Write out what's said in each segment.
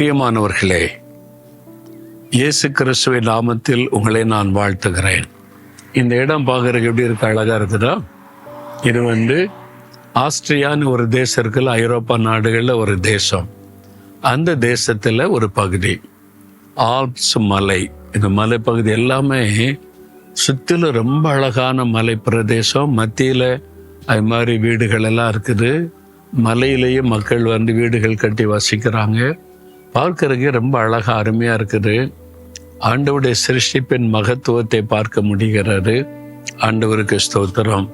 பிரியமானவர்களே, இயேசு கிறிஸ்துவின் நாமத்தில் உங்களை நான் வாழ்த்துகிறேன். இந்த இடம் பார்க்கறதுக்கு எப்படி இருக்கு? அழகா இருக்குதா? இது ஆஸ்திரியான்னு ஒரு தேசம் இருக்குல்ல, ஐரோப்பா நாடுகளில் ஒரு தேசம். அந்த தேசத்தில் ஒரு பகுதி ஆல்ப்ஸ் மலை. இந்த மலைப்பகுதி எல்லாமே சுற்றிலும் ரொம்ப அழகான மலை பிரதேசம். மத்தியில் அது மாதிரி வீடுகள் எல்லாம் இருக்குது. மலையிலேயே மக்கள் வீடுகள் கட்டி வசிக்கிறாங்க. பார்க்கறதுக்கு ரொம்ப அழகா அருமையாக இருக்குது. ஆண்டவருடைய சிருஷ்டிப்பின் மகத்துவத்தை பார்க்க முடிகிறது. ஆண்டவருக்கு ஸ்தோத்திரம்.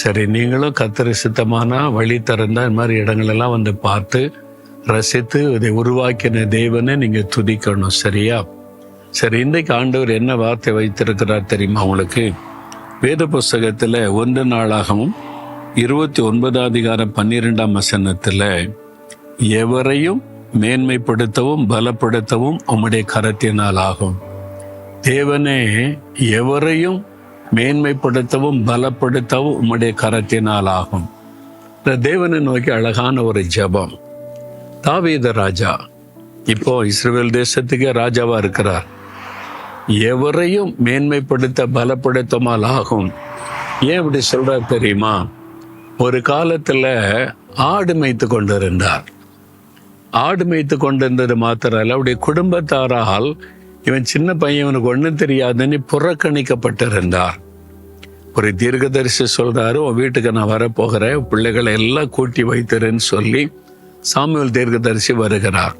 சரி, நீங்களும் கர்த்தர் சித்தமானா வழி திறந்தா இந்த மாதிரி இடங்களெல்லாம் பார்த்து ரசித்து இதை உருவாக்கின தேவனை நீங்கள் துதிக்கணும். சரியா? சரி, இன்றைக்கு ஆண்டவர் என்ன வார்த்தை வைத்திருக்கிறார் தெரியுமா உங்களுக்கு? வேத புஸ்தகத்தில் 1 நாளாகவும் 29:12 எவரையும் மேன்மைப்படுத்தவும் பலப்படுத்தவும் உம்முடைய கரத்தினால் ஆகும். தேவனே, எவரையும் மேன்மைப்படுத்தவும் பலப்படுத்தவும் உம்முடைய கரத்தினால் ஆகும். இந்த தேவனை நோக்கி அழகான ஒரு ஜெபம். தாவீது ராஜா இப்போ இஸ்ரவேல் தேசத்துக்கே ராஜாவா இருக்கிறார். எவரையும் மேன்மைப்படுத்த பலப்படுத்தமால் ஆகும். ஏன் இப்படி சொல்றார் தெரியுமா? ஒரு காலத்துல ஆடு மேய்த்து கொண்டிருந்தார். ஆடு மேய்த்து கொண்டிருந்தது மாத்திரம் அவருடைய குடும்பத்தாரால் இவன் சின்ன பையன், இவனுக்கு ஒன்றும் தெரியாதுன்னு புறக்கணிக்கப்பட்டிருந்தார். ஒரு தீர்க்கதரிசி சொல்றாரு, உன் வீட்டுக்கு நான் வரப்போகிறேன், பிள்ளைகளை எல்லாம் கூட்டி வைத்திருன்னு சொல்லி சாமுவேல் தீர்க்கதரிசி வருகிறார்.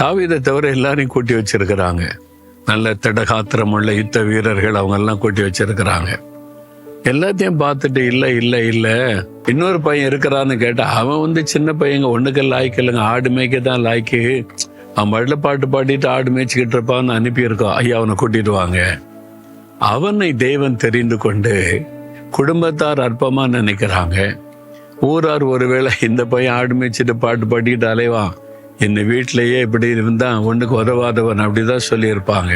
தாவீதை தவிர எல்லாரையும் கூட்டி வச்சிருக்கிறாங்க. நல்ல திடகாத்திரம் உள்ள யுத்த வீரர்கள் அவங்க எல்லாம் கூட்டி வச்சிருக்கிறாங்க. எல்லாத்தையும் பார்த்துட்டு இல்லை இல்லை இல்லை இன்னொரு பையன் இருக்கிறான்னு கேட்டா, அவன் சின்ன பையங்க, ஒண்ணுக்கு லாய்க்கு இல்லைங்க, ஆடு மேய்க்க தான் லாய்க்கு, அவன் பாட்டில் பாட்டு பாடிட்டு ஆடு மேய்ச்சிக்கிட்டு இருப்பான்னு அனுப்பியிருக்கோம். ஐயா, அவனை கூட்டிட்டு வாங்க. அவனை தேவன் தெரிந்து கொண்டு குடும்பத்தார் அற்பமா நினைக்கிறாங்க. ஊரார் ஒருவேளை இந்த பையன் ஆடு மேய்ச்சிட்டு பாட்டு பாடிக்கிட்டு அலைவான், என்னை வீட்டிலேயே இப்படி இருந்தான், ஒண்ணுக்கு உதவாதவன், அப்படிதான் சொல்லியிருப்பாங்க.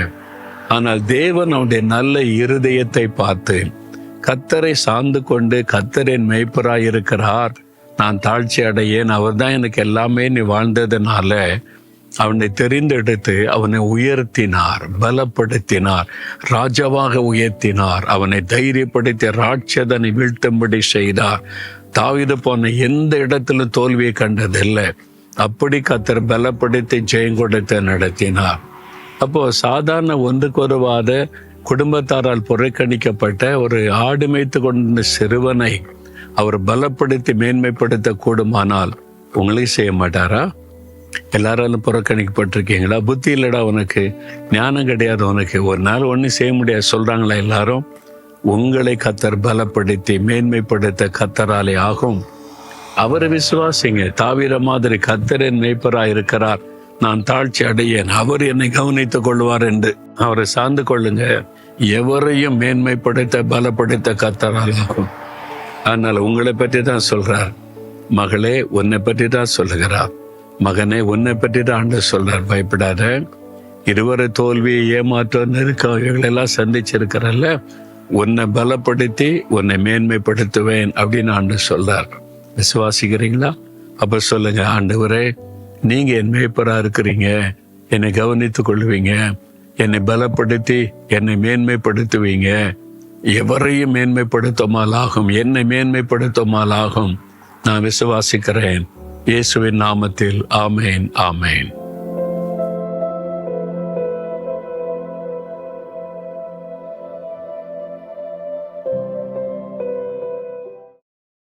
ஆனால் தேவன் அவனுடைய நல்ல இருதயத்தை பார்த்து கர்த்தரை சார்ந்து கொண்டு கர்த்தரின் மேய்ப்பராய் இருக்கிறார், நான் தாழ்ச்சி அடையேன், அவர் தான் எனக்கு எல்லாமே நீ வாழ்ந்ததுனால அவனை தெரிந்தெடுத்து அவனை உயர்த்தினார், பலப்படுத்தினார், ராஜாவாக உயர்த்தினார், அவனை தைரியப்படுத்தி ராட்சதனை வீழ்த்தும்படி செய்தார். தாவீது போன எந்த இடத்திலும் தோல்வியை கண்டதில்லை. அப்படி கர்த்தர் பலப்படுத்தி ஜெயங்கொடுத்து நடத்தினார். அப்போ சாதாரண ஒன்றுக்கொருவாத குடும்பத்தாரால் புறக்கணிக்கப்பட்ட ஒரு ஆடு மேய்த்து கொண்ட சிறுவனை அவர் பலப்படுத்தி மேன்மைப்படுத்த கூடுமானால் உங்களையும் செய்ய மாட்டாரா? எல்லாராலும் புறக்கணிக்கப்பட்டிருக்கீங்களா? புத்தி இல்லடா உனக்கு, ஞானம் கிடையாது உனக்கு, ஒரு நாள் ஒன்றும் செய்ய முடியாது சொல்றாங்களா எல்லாரும்? உங்களை கர்த்தர் பலப்படுத்தி மேன்மைப்படுத்த கர்த்தராலே ஆகும். அவரை விசுவாசிங்க. தாவீது மாதிரி கர்த்தரின் மேய்ப்பராய் இருக்கிறார், நான் தாழ்ச்சி அடையேன், அவர் என்னை கவனித்துக் கொள்வார் என்று அவரை சார்ந்து கொள்ளுங்க. எவரையும் மேன்மைப்படுத்த பலப்படுத்த கர்த்தரால் ஆகும். அதனால உங்களை பற்றி தான் சொல்றார். மகளே, உன்னை பற்றி தான் சொல்லுகிறார். மகனே, உன்னை பற்றி தான் ஆண்டவர் சொல்றார். பயப்படாத. இருவரை தோல்வி, ஏமாற்றம், நெருக்கம் இவைகளெல்லாம் சந்திச்சிருக்கிறல்ல, உன்னை பலப்படுத்தி உன்னை மேன்மைப்படுத்துவேன் அப்படின்னு ஆண்டவர் சொல்றார். விசுவாசிக்கிறீங்களா? அப்ப சொல்லுங்க, ஆண்டவரே, நீங்க என் மேய்ப்பரா இருக்கிறீங்க, என்னை கவனித்துக் கொள்வீங்க, என்னை பலப்படுத்தி என்னை மேன்மைப்படுத்துவீங்க, எவரையும் மேன்மைப்படுத்துமாலாகும், என்னை மேன்மைப்படுத்துமாலாகும். நான் விசுவாசிக்கிறேன். இயேசுவின் நாமத்தில் ஆமேன், ஆமேன்.